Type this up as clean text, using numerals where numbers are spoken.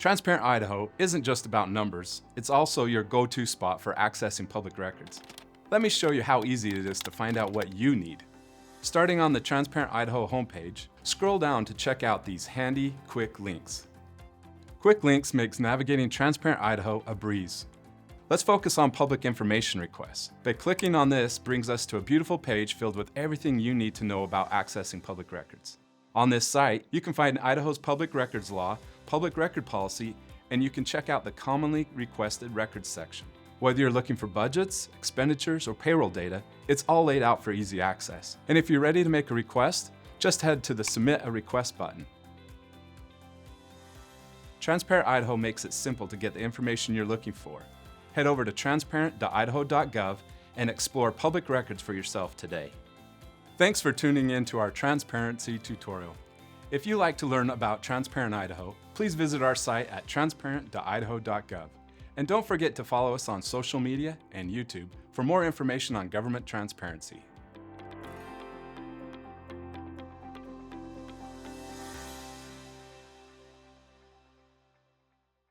Transparent Idaho isn't just about numbers, it's also your go-to spot for accessing public records. Let me show you how easy it is to find out what you need. Starting on the Transparent Idaho homepage, scroll down to check out these handy, quick links. Quick links makes navigating Transparent Idaho a breeze. Let's focus on public information requests. By clicking on this brings us to a beautiful page filled with everything you need to know about accessing public records. On this site, you can find Idaho's public records law, public record policy, and you can check out the commonly requested records section. Whether you're looking for budgets, expenditures, or payroll data, it's all laid out for easy access. And if you're ready to make a request, just head to the Submit a Request button. Transparent Idaho makes it simple to get the information you're looking for. Head over to transparent.idaho.gov and explore public records for yourself today. Thanks for tuning in to our transparency tutorial. If you'd like to learn about Transparent Idaho, please visit our site at transparent.idaho.gov. And don't forget to follow us on social media and YouTube for more information on government transparency.